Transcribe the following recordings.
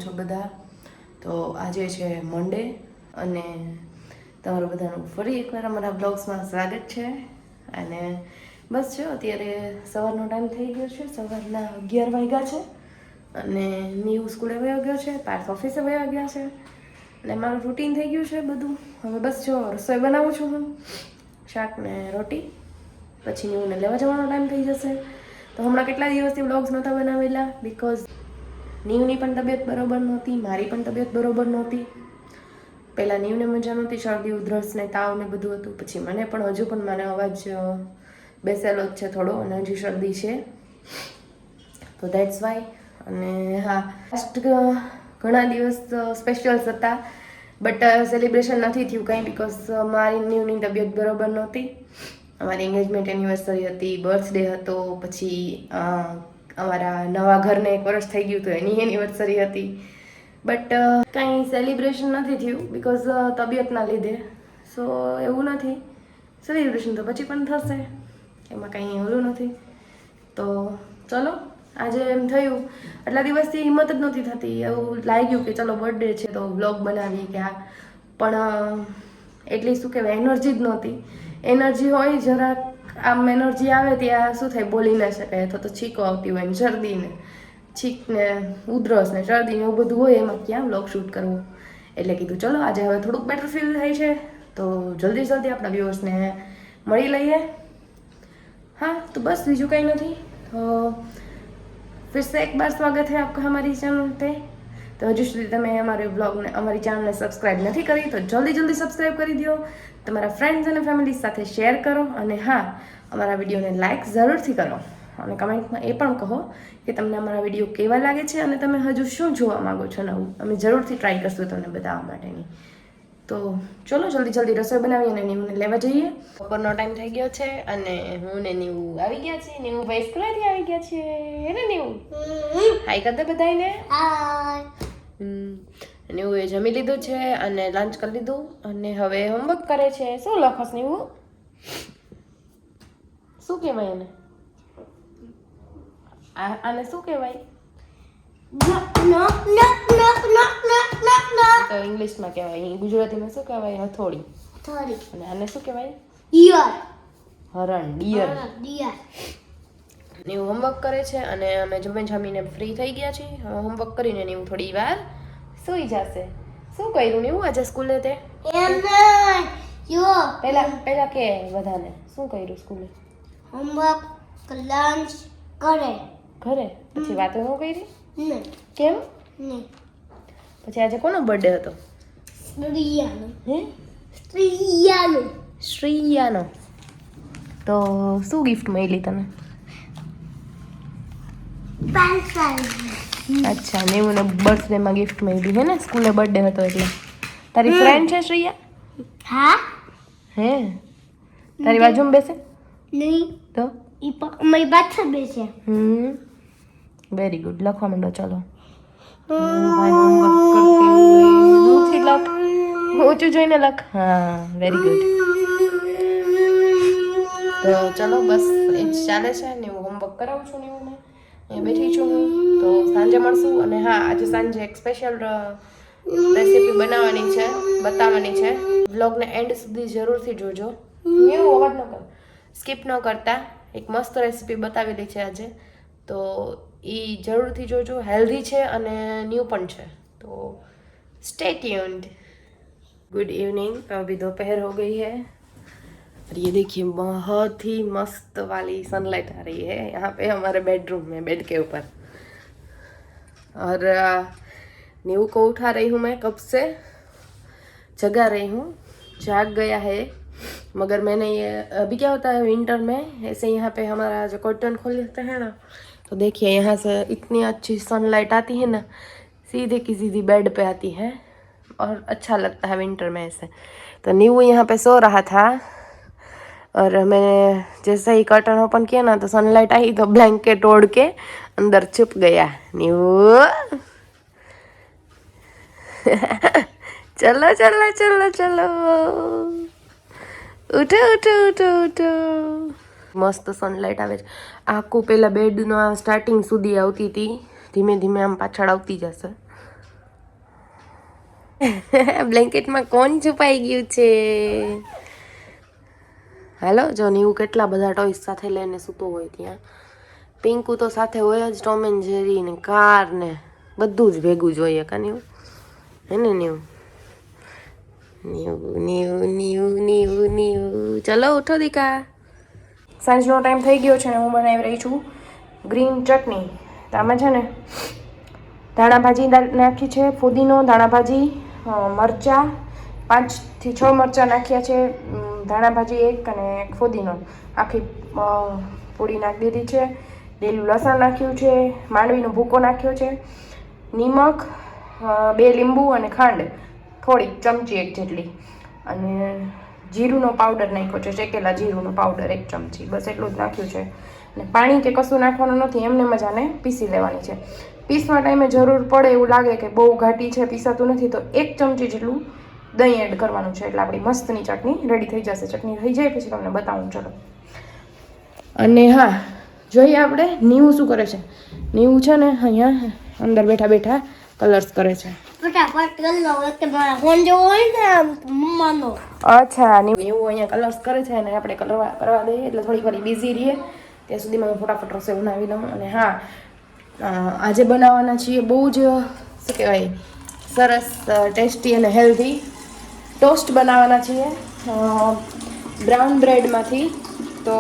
છો બધા? તો આજે છે મંડે અને તમારું બધાનું ફરી એકવાર અમારા બ્લોગ્સમાં સ્વાગત છે. અને બસ જો અત્યારે સવારનો ટાઈમ થઈ ગયો છે, સવારના 11 વાગ્યા છે અને નીવ સ્કૂલે વયો ગયો છે, પાર્થ ઓફિસે વયા ગયા છે અને મારું રૂટીન થઈ ગયું છે બધું. હવે બસ જો રસોઈ બનાવું છું હું, શાક ને રોટી, પછી નીવને લેવા જવાનો ટાઈમ થઈ જશે. તો હમણાં કેટલા દિવસથી વ્લોગ્સ નહોતા બનાવેલા બિકોઝ નીવની પણ તબિયત બરોબર નહોતી, મારી પણ તબિયત બરોબર નહોતી. પહેલાં નીવને મજા નહોતી, શરદી ઉધરસ ને તાવ ને બધું હતું. પછી મને પણ હજુ પણ મને અવાજ બેસેલો જ છે થોડો અને હજી શરદી છે, તો દેટ્સ વાય. અને હા, લાસ્ટ ઘણા દિવસ સ્પેશિયલ્સ હતા બટ સેલિબ્રેશન નથી થયું કંઈ બિકોઝ મારી નીવની તબિયત બરોબર નહોતી. અમારી એન્ગેજમેન્ટ એનિવર્સરી હતી, બર્થડે હતો, પછી અમારા નવા ઘરને 1 વર્ષ થઈ ગયું તો એની એનિવર્સરી હતી. બટ કાંઈ સેલિબ્રેશન નથી થયું બિકોઝ તબિયતના લીધે. સો એવું નથી, સેલિબ્રેશન તો પછી પણ થશે, એમાં કાંઈ ઓલું નથી. તો ચલો, આજે એમ થયું, આટલા દિવસથી હિંમત જ નહોતી થતી, એવું લાગ્યું કે ચલો બર્થડે છે તો વ્લોગ બનાવીએ કે આ, પણ એટલી શું કહેવાય એનર્જી જ નહોતી. એનર્જી હોય જરાક, આમ એનર્જી આવે ત્યાં શું થાય બોલી ના શકાય, અથવા તો છીકો આવતી હોય ને શરદી ને છીક ને ઉધરસ ને શરદી ને એવું બધું હોય, એમાં ક્યાં વ્લોગ શૂટ કરવું. એટલે કીધું ચલો આજે હવે થોડુંક બેટર ફીલ થાય છે તો જલ્દી આપણા વ્યુઅર્સને મળી લઈએ. हाँ तो बस बीजू कहीं नहीं, तो फिर से एक बार स्वागत है आपका हमारी चैनल पे. तो हजू સુધી તમે અમારે બ્લોગને, અમારી ચેનલને સબસ્ક્રાઈબ નથી કરી તો જલ્દી સબસ્ક્રાઈબ કરી દો, તમારા ફ્રેન્ડ્સ અને ફેમિલી સાથે શેર કરો અને હા, અમારા વિડીયોને લાઇક જરૂરથી કરો અને કમેન્ટમાં એ પણ કહો કે તમને અમારા વિડીયો કેવા લાગે છે અને તમે હજુ શું જોવા માગો છો નવું. અમે જરૂરથી ટ્રાય કરશું તમને બતાવવા માટેની. તો ચલો જલ્દી રસોઈ બનાવી અને નીવને લેવા જઈએ. બપોરનો ટાઈમ થઈ ગયો છે અને હું ને નીવ આવી ગયા છીએ. નીવ ભાઈ સ્કૂલેથી આવી ગયા છે, હે ને નીવ? હાય કર દે બધાયને. હાય. નીવે જમી લીધું છે અને લંચ કરી લીધું અને હવે હોમવર્ક કરે છે. શું લખોસ નીવ? શું કહેવાય એને? આને શું કહેવાય? તો ઇંગ્લિશમાં કહેવાય, ગુજરાતીમાં શું કહેવાય? હથોડી. અને આને શું કહેવાય? ડિયર. હરણ, ડિયર. ને એવું હોમવર્ક કરે છે અને અમે જમીને ફ્રી થઈ ગયા છીએ. હવે હોમવર્ક કરીને ને એવું થોડી વાર સૂઈ જશે. શું કર્યું ને એવું આજે સ્કૂલે તે? પહેલા કે બધાને શું કર્યું સ્કૂલે? હોમવર્ક, લંચ કરે. ઘરે પછી વાતો ન કરી? નહીં. કેમ? નહીં. પછી આજે કોનો બર્થડે હતો? શ્રેયાનો. હે? શ્રેયાનો. તો શું ગિફ્ટ મળી તને? પેન્સિલ. અચ્છા, ને મને બર્થડેમાં ગિફ્ટ મળી હે ને, સ્કૂલે બર્થડે હતો એટલે. તારી ફ્રેન્ડ છે શ્રેયા? હા. હે? તારી બાજુમાં બેસે? નહીં. તો અમારી પાછળ બેસે. Very good. લખવા માંડો ચલો. ભાઈ હોમવર્ક કરતી હોય દૂરથી લખ, ઊંચું જોઈને લખ. હા, વેરી ગુડ. તો ચલો બસ એ જ ચાલે છે ને, હું હોમવર્ક કરાવું છું ને એવું અહીંયા બેઠી છું હું. તો સાંજે મળશું. અને હા, આજે સાંજે એક સ્પેશિયલ રેસીપી બનાવવાની છે, બતાવવાની છે. વ્લોગને એન્ડ સુધી જરૂરથી જોજો. એવું અવાજ ન કર, સ્કીપ ન કરતા. એક મસ્ત રેસીપી બતાવેલી છે આજે, તો એ જરૂરથી જોજો. હેલ્ધી છે અને ન્યૂ પણ છે, તો स्टे ट्यून्ड. Good evening. अभी दोपहर हो गई है और ये देखिए बहुत ही मस्त वाली सनलाइट आ रही है यहाँ पे हमारे बेडरूम में, बेड के ऊपर. और नीव को उठा रही हूँ मैं, कब से जगा रही हूँ. जाग गया है मगर मैंने ये, अभी क्या होता है विंटर में ऐसे यहाँ पे हमारा जो कर्टन खोल लेते हैं ना, तो देखिए यहाँ से इतनी अच्छी सनलाइट आती है ना, सीधे की सीधी बेड पे आती है और अच्छा लगता है विंटर में ऐसे. तो नीवू यहाँ पे सो रहा था और मैंने जैसे ही कर्टन ओपन किया ना, तो सनलाइट आई तो ब्लैंकेट ओढ़ के अंदर छुप गया. नीवू चलो चलो चलो चलो, ઉઠો ઉઠો ઉઠો ઉઠો. મસ્ત સનલાઇટ આવે છે. આખું પહેલાં બેડનો સ્ટાર્ટિંગ સુધી આવતી હતી, ધીમે ધીમે આમ પાછળ આવતી જશે. બ્લેન્કેટમાં કોણ છુપાઈ ગયું છે? હાલો જો નીવું કેટલા બધા ટોયસ સાથે લઈને સૂતો હોય ત્યાં. પિંકુ તો સાથે હોય જ, ટોમ એન્ડ જેરી ને કાર ને બધું જ ભેગું જોઈએ કા નીવું હે ને નીવું નીવું નીવું નીવું નીવું નીવું. ચલો ઉઠો દીકા. સાંજનો ટાઈમ થઈ ગયો છે ને હું બનાવી રહી છું ગ્રીન ચટણી. તો આમાં છે ને ધાણા ભાજી નાખી છે, ફુદીનો, ધાણા ભાજી, મરચાં 5 થી 6 મરચાં નાખ્યા છે, ધાણા ભાજી 1 અને ફુદીનો આખી પૂડી નાખી દીધી છે, લીલું લસણ નાખ્યું છે, માંડવીનો ભૂકો નાખ્યો છે, નિમક, 2 લીંબુ અને ખાંડ થોડીક ચમચી 1 જેટલી, અને જીરુંનો પાવડર નાખ્યો છે, શેકેલા જીરુંનો પાવડર 1 ચમચી, બસ એટલું જ નાખ્યું છે. અને પાણી કે કશું નાખવાનું નથી, એમને મજાને પીસી લેવાની છે. પીસવા ટાઈમે જરૂર પડે એવું લાગે કે બહુ ઘાટી છે, પીસાતું નથી, તો 1 ચમચી જેટલું દહીં એડ કરવાનું છે, એટલે આપણી મસ્તની ચટણી રેડી થઈ જશે. ચટણી થઈ જાય પછી તમને બતાવું. ચલો. અને હા, જોઈએ આપણે નીવું શું કરે છે. નીવું છે ને અહીંયા અંદર બેઠા બેઠા કલર્સ કરે છે. ફટાફટ કરી લો કે મારા ફોન જેવો હોય ને મમ્માનો. અચ્છા, નીવું અહીંયા કલર્સ કરે છે અને આપણે કરવા દઈએ એટલે થોડીક વાર બિઝી રહીએ. ત્યાં સુધીમાં હું ફટાફટ રસોઈ બનાવી લઉં. અને હા, આજે બનાવવાના છીએ બહુ જ શું કહેવાય સરસ ટેસ્ટી અને હેલ્ધી ટોસ્ટ બનાવવાના છીએ બ્રાઉન બ્રેડમાંથી. તો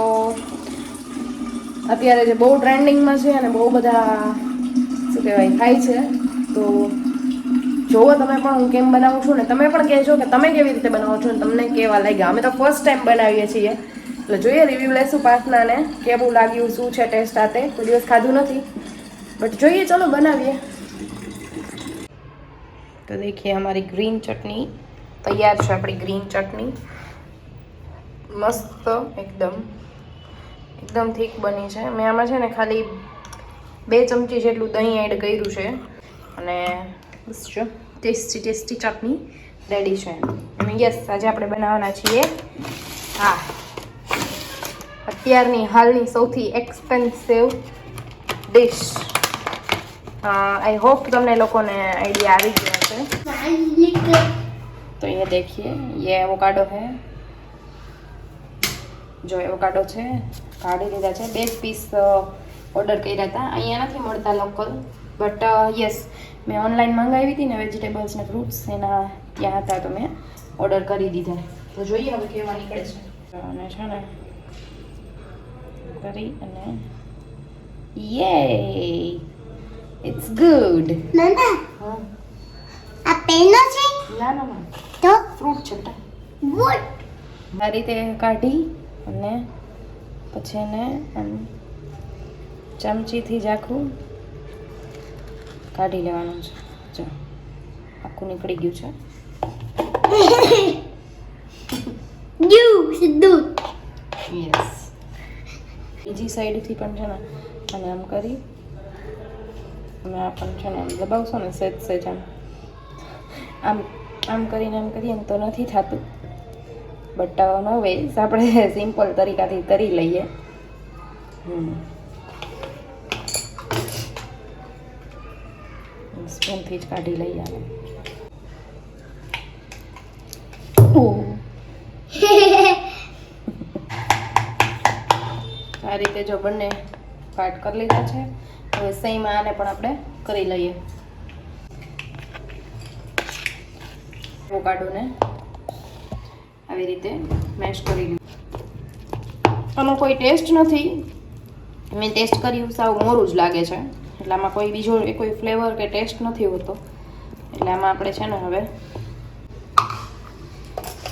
અત્યારે જે બહુ ટ્રેન્ડિંગમાં છે અને બહુ બધા શું કહેવાય ખાય છે, તો જોવો તમે પણ હું કેમ બનાવું છું ને તમે પણ કહેજો કે તમે કેવી રીતે બનાવો છો ને તમને કેવા લાગ્યા. અમે તો ફર્સ્ટ ટાઈમ બનાવીએ છીએ એટલે જોઈએ રિવ્યૂ લેશું પાર્થનાને કેવું લાગ્યું, શું છે ટેસ્ટ. આતે કોઈ દિવસ ખાધું નથી બટ જોઈએ, ચલો બનાવીએ. તો દેખીએ हमारी ग्रीन चटनी तैयार છે. આપણી ગ્રીન ચટણી મસ્ત એકદમ થીક બની છે. મેં આમાં છે ને ખાલી 2 ચમચી જેટલું દહીં એડ કર્યું છે અને બસ જો ટેસ્ટી ચટણી રેડી છે. અને યસ, આજે આપણે બનાવવાના છીએ અત્યારની હાલની સૌથી એક્સપેન્સિવ ડિશ. आई होप तुमने लोगों ने आइडिया आ गया है. तो ये देखिए, ये एवोकाडो है. जो एवोकाडो છે કાઢી લીધા છે. 2 પીસ ઓર્ડર કર્યા હતા. અહીંયા નથી મળતા લોકલ, બટ યસ મેં ઓનલાઈન મંગાવી હતી ને વેજીટેબલ્સ ને ફ્રૂટ્સ, એના ત્યાં હતા તો મેં ઓર્ડર કરી દીધા. તો જોઈએ હવે કેવા નીકળે છે. અને છે ને કરી અને યે It's good. Mama. હા. આ પેનો છે? ના. તો ફ્રૂટ છે બેટા. what? આ રીતે કાઢી અને પછી એને આમ ચમચીથી જ આખું કાઢી લેવાનું છે. જો આખું નીકળી ગયું છે. સીધું. યસ. બીજી સાઈડથી પણ છે ને અને આમ કરી અને આ પણ છે ને આમ દબાવશો ને સહેજ આમ કરીએ ને તો નથી થતું, બટ નો વેઝ આપણે સિમ્પલ તરીકાથી તરી લઈએ. સ્પૂનથી જ કાઢી લઈએ. આ રીતે જો બંને કાટ કરી લીધા છે. હવે સહીમાં આને પણ આપણે કરી લઈએ. એવોકાડોને આવી રીતે મેશ કરી લઈએ. આનો કોઈ ટેસ્ટ નથી, મેં ટેસ્ટ કર્યું, સાવ મોરું જ લાગે છે. એટલે આમાં કોઈ બીજો કોઈ ફ્લેવર કે ટેસ્ટ નથી હોતો. એટલે આમાં આપણે છે ને હવે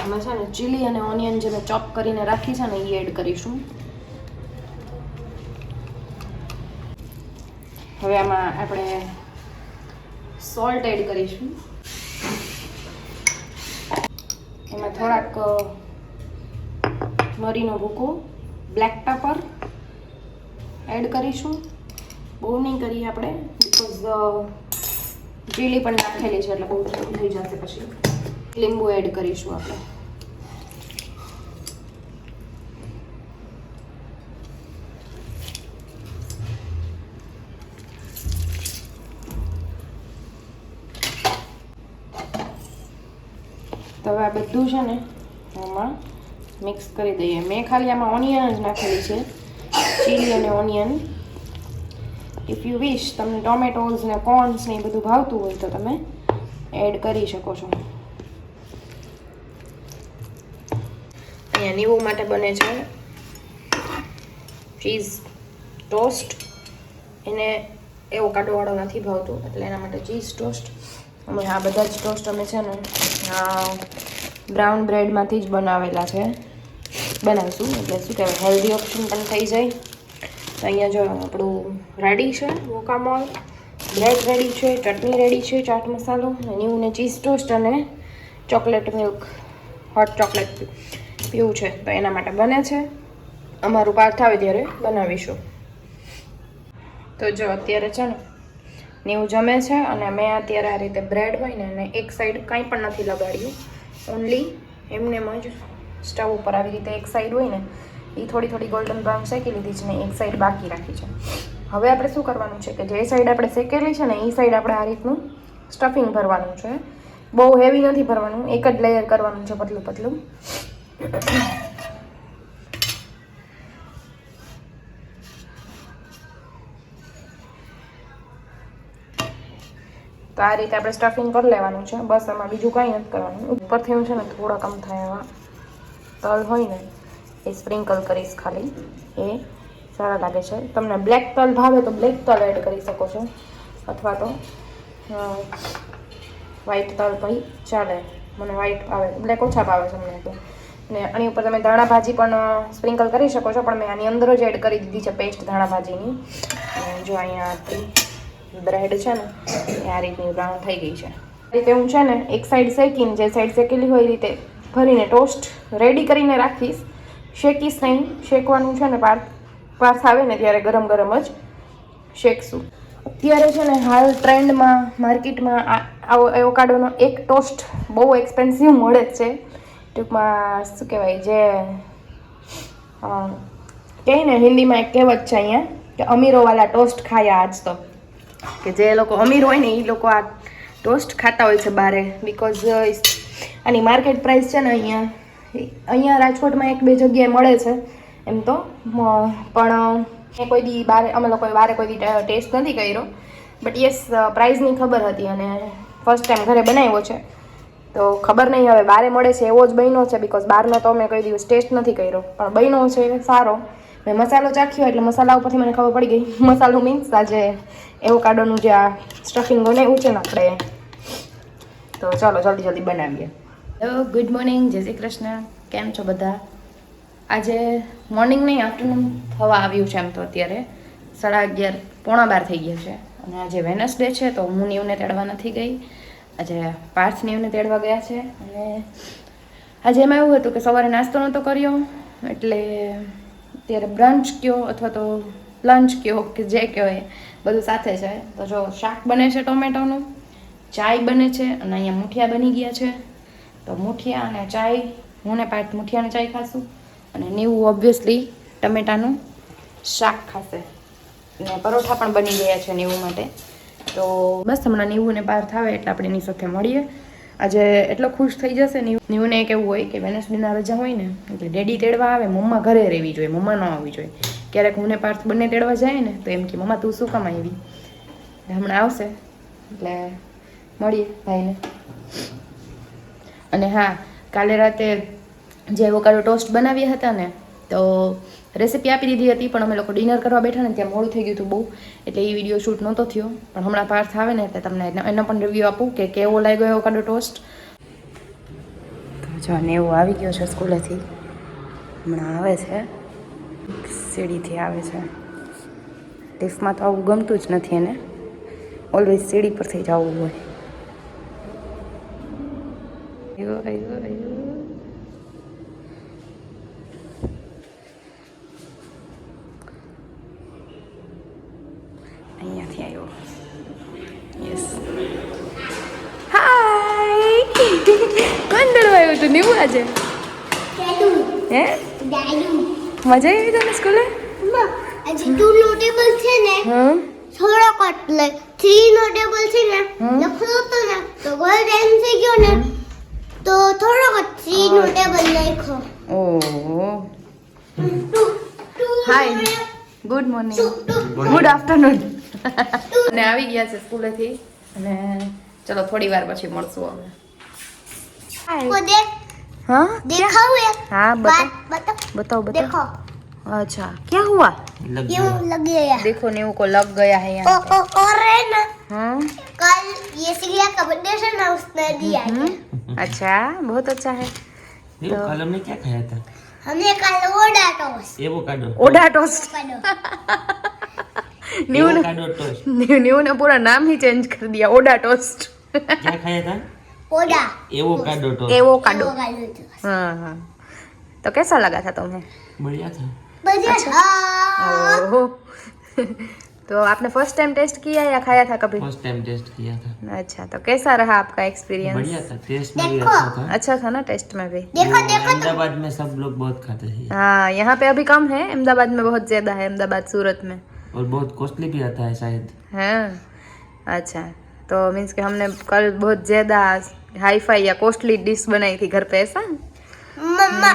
આમાં છે ને ચીલી અને ઓનિયન જે મેં ચોપ કરીને રાખી છે ને એ એડ કરીશું. હવે આમાં આપણે સોલ્ટ એડ કરીશું. એમાં થોડાક મરીનો ભૂકો, બ્લેક પેપર એડ કરીશું. બહુ નહીં કરીએ આપણે, બિકોઝ ચીલી પણ નાખેલી છે એટલે બહુ થઈ જશે. પછી લીંબુ એડ કરીશું આપણે. તો હવે આ બધું છે ને આમાં મિક્સ કરી દઈએ. મેં ખાલી આમાં ઓનિયન જ નાખેલી છે, ચીલી અને ઓનિયન. ઇફ યુ વિશ તમને ટોમેટોઝ ને કોર્ન્સ ને એ બધું ભાવતું હોય તો તમે એડ કરી શકો છો. અહીંયા નીવું માટે બને છે ચીઝ ટોસ્ટ. એને એવોકાડોવાળો નથી ભાવતું એટલે એના માટે ચીઝ ટોસ્ટ. અમે આ બધા જ ટોસ્ટ અમે છે ને બ્રાઉન બ્રેડમાંથી જ બનાવીશું. એટલે શું કહેવાય, હેલ્ધી ઓપ્શન પણ થઈ જાય. તો અહીંયા જો આપણું રેડી છે વોકામોલ, બ્રેડ રેડી છે, ચટણી રેડી છે, ચાટ મસાલો, નીવું ને ચીઝ ટોસ્ટ અને ચોકલેટ મિલ્ક, હોટ ચોકલેટ પીવું છે. તો એના માટે બને છે. અમારું પાર્થ આવે ત્યારે બનાવીશું. તો જો અત્યારે છે ને નીવું જમે છે અને મેં અત્યારે આ રીતે બ્રેડ હોય ને અને એક સાઈડ કંઈ પણ નથી લગાડ્યું, ઓનલી એમને જ સ્ટવ ઉપર આવી રીતે એક સાઈડ હોય ને એ થોડી થોડી ગોલ્ડન બ્રાઉન શેકી લીધી છે ને એક સાઈડ બાકી રાખી છે. હવે આપણે શું કરવાનું છે કે જે સાઈડ આપણે શેકેલી છે ને એ સાઈડ આપણે આ રીતનું સ્ટફિંગ ભરવાનું છે. બહુ હેવી નથી ભરવાનું, એક જ લેયર કરવાનું છે પતલું પતલું. તો આ રીતે આપણે સ્ટફિંગ કરી લેવાનું છે. બસ આમાં બીજું કાંઈ નથી કરવાનું. ઉપરથી હું છે ને થોડા કમ થાય એવા તલ હોય ને એ સ્પ્રિંકલ કરીશ ખાલી, એ સારા લાગે છે. તમને બ્લેક તલ ભાવે તો બ્લેક તલ એડ કરી શકો છો, અથવા તો વ્હાઈટ તલ ભાઈ ચાલે. મને વ્હાઈટ ભાવે, બ્લેક ઓછા ભાવે છે મને તો. ને આની ઉપર તમે ધાણા ભાજી પણ સ્પ્રિંકલ કરી શકો છો, પણ મેં આની અંદર જ એડ કરી દીધી છે પેસ્ટ ધાણા ભાજીની. જો અહીંયા બ્રેડ છે ને એ આ રીતની બ્રાઉન થઈ ગઈ છે. આ રીતે હું છે ને એક સાઈડ શેકીને, જે સાઈડ શેકેલી હોય એ રીતે ભરીને ટોસ્ટ રેડી કરીને રાખીશ. શેકીશ નહીં, શેકવાનું છે ને પાર્થ આવે ને ત્યારે ગરમ ગરમ જ શેકશું. અત્યારે છે ને હાલ ટ્રેન્ડમાં માર્કેટમાં આવો એવોકાડોનો એક ટોસ્ટ બહુ એક્સપેન્સિવ મળે જ છે. ટૂંકમાં શું કહેવાય, જે કહે ને હિન્દીમાં એક કહેવત છે અહીંયા કે અમીરોવાલા ટોસ્ટ ખાયા આજ તો, કે જે લોકો અમીર હોય ને એ લોકો આ ટોસ્ટ ખાતા હોય છે બારે. બિકોઝ આની માર્કેટ પ્રાઇસ છે ને અહીંયા રાજકોટમાં એક બે જગ્યાએ મળે છે એમ તો, પણ મેં કોઈ દી બારે, અમે લોકોએ બારે કોઈ દી ટેસ્ટ નથી કર્યો. બટ યસ, પ્રાઇઝની ખબર હતી અને ફર્સ્ટ ટાઈમ ઘરે બનાવ્યો છે તો ખબર નહીં હવે બારે મળે છે એવો જ બન્યો છે. બિકોઝ બહારનો તો મેં કોઈ દિવસ ટેસ્ટ નથી કર્યો, પણ બન્યો છે સારો. મેં મસાલો ચાખ્યો એટલે મસાલા ઉપરથી મને ખબર પડી ગઈ. મસાલો મીન્સ આ જે એવોકાડોનું જે આ સ્ટફિંગ બનાવ્યું છે ને આપણે. તો ચાલો જલ્દી બનાવીએ. હેલો, ગુડ મોર્નિંગ, જય શ્રી કૃષ્ણ. કેમ છો બધા? આજે મોર્નિંગ નહીં, આફ્ટરનૂન થવા આવ્યું છે એમ તો. અત્યારે 11:30 પોણા 12 થઈ ગયા છે અને આજે વેનસડે છે તો હું નીવને તેડવા નથી ગઈ. આજે પાર્થ નીવને તેડવા ગયા છે. અને આજે એમાં એવું હતું કે સવારે નાસ્તો નહોતો કર્યો એટલે અત્યારે બ્રંચ કયો અથવા તો લંચ કયો કે જે કહેવાય બધું સાથે છે. તો જો શાક બને છે ટોમેટોનું, ચાય બને છે અને અહીંયા મૂઠિયા બની ગયા છે. તો મૂઠિયા અને ચાય, હું ને પાર્થ મૂઠિયા અને ચાય ખાશું અને નીવું ઓબ્વિયસલી ટમેટાનું શાક ખાશે. અને પરોઠા પણ બની ગયા છે નીવું માટે. તો બસ હમણાં નીવું ને પાર્થ આવે એટલે આપણે એની સાથે મળીએ. આજે એટલો ખુશ થઈ જશે નીવુંને. એક એવું હોય કે વેનસડેના રજા હોય ને એટલે ડેડી તેડવા આવે, મમ્મા ઘરે રહેવી જોઈએ, મમ્મા ન આવવી જોઈએ. ક્યારેક હું ને પાર્થ બંને તેડવા જાય ને તો એમ કે મમ્મા તું શું કામ આવી. હમણાં આવશે એટલે મળીએ ભાઈને. અને હા, કાલે રાતે જે એવોકાડો ટોસ્ટ બનાવ્યા હતા ને તો રેસીપી આપી દીધી હતી, પણ અમે લોકો ડિનર કરવા બેઠા ને ત્યાં મોડું થઈ ગયું હતું બહુ, એટલે એ વિડીયો શૂટ નહોતો થયો. પણ હમણાં પાર્થ આવે ને એટલે તમને એનો પણ રિવ્યૂ આપું કે કેવો લાગ્યો એવોકાડો ટોસ્ટ. તો જો નેવું આવી ગયો છે સ્કૂલેથી, હમણાં આવે છે, સીડીથી આવે છે. લિફ્ટમાં તો આવું ગમતું જ નથી એને, ઓલવેઝ સીડી પરથી જ આવવું હોય. અહીંયાથી આવ્યો. યસ, હાય. કોણ દડવા આવ્યું તું નીવું આજે? હે, મજા આવી તને સ્કૂલે? આજે 2 નો ટેબલ છે ને, થોડોક એટલે 3 નો ટેબલ છે ને, લખલો તો ને તો ગોલ ટાઈમ થઈ ગયો ને તો થોડો देखो ઓહો hi good morning good afternoon અને આવી ગયા છે સ્કૂલેથી અને ચલો થોડી વાર પછી મળશું હવે वो देख हाँ देखा हुआ हाँ बात बताओ बताओ बताओ देखो बताओ अच्छा क्या हुआ ये लग गया देखो नीव को लग गया है यहाँ पे और है ना हाँ कल ये सिरिया का बर्थडे था ना उसने दिया है अच्छा बहुत अच्छा है तो कल हमने क्या खाया था? हमने कल ओडा टोस्ट एवोकाडो ओडा टोस्ट नीव ने एवोकाडो टोस्ट नीव ने पूरा नाम ही चेंज कर दिया ओडा टोस्ट क्या खाया था? ओडा avocado toast avocado avocado toast हाँ हाँ तो कैसा लगा था तुम्हें बढ़िया था। बढ़िया ओहो तो आपने फर्स्ट टाइम टेस्ट किया या खाया था कभी फर्स्ट टाइम टेस्ट किया था। अच्छा तो कैसा रहा आपका एक्सपीरियंस बढ़िया था, टेस्ट में भी देखो। अच्छा था। अच्छा था ना टेस्ट में भी देखो वो देखो तो अहमदाबाद में सब लोग बहुत खाते हैं हाँ यहाँ पे अभी कम है अहमदाबाद में बहुत ज्यादा है अहमदाबाद सूरत में और बहुत कॉस्टली भी आता है शायद। हाँ अच्छा तो मीन्स कि हमने कल बहुत ज्यादा हाई फाई या कॉस्टली डिश बनाई थी घर पे ऐसा मम्मा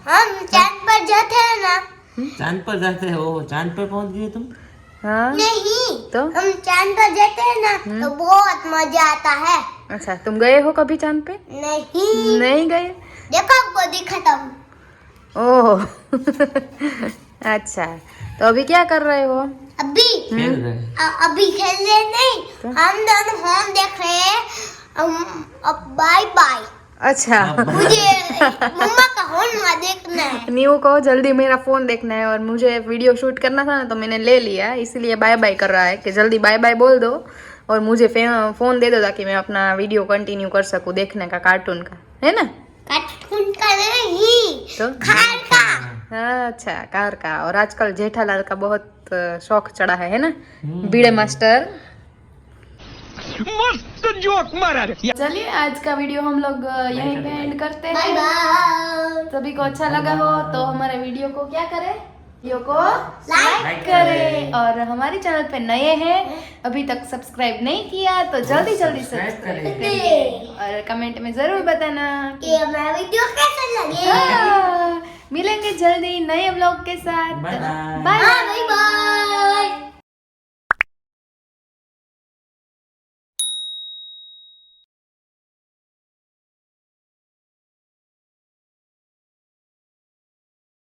हम चांद पर जाते हैं ना चांद पर जाते हैं, ओ चांद पर पहुंच गए तुम? हाँ नहीं तो हम चांद पर जाते हैं ना तो बहुत मजा आता है अच्छा तुम गए हो कभी चांद पे नहीं नहीं गए देखो आपको दिखाता हूँ ओह अच्छा तो अभी क्या कर रहे हो अभी खेल रहे हैं। अभी खेल रहे नहीं हम दोनों होम देख रहे हैं अब बाय बाय अच्छा मुझे मम्मा का होम देखना है नीव को जल्दी मेरा फोन देखना है और मुझे वीडियो शूट करना था ना तो मैंने ले लिया इसीलिए बाय बाय कर रहा है कि जल्दी बाय बाय बोल दो और मुझे फोन दे दो ताकि मैं अपना वीडियो कंटिन्यू कर सकूं देखने का कार्टून का है ना कार्टून का नहीं तो खार का अच्छा कार का और आजकल जेठालाल का बहुत शौक चढ़ा है ना बीड़े मास्टर मस्त जोक मारा रे। चलिए आज का वीडियो हम लोग यहीं पे एंड करते बाय हैं बाय सभी को अच्छा लगा हो तो हमारे वीडियो को क्या करें वीडियो को लाइक करें और हमारे चैनल पे नए हैं अभी तक सब्सक्राइब नहीं किया तो जल्दी जल्दी सब्सक्राइब करिए और कमेंट में जरूर बताना ये हमारा वीडियो कैसा लगे हाँ, मिलेंगे जल्दी नए व्लॉग के साथ Bye bye. Bye bye bye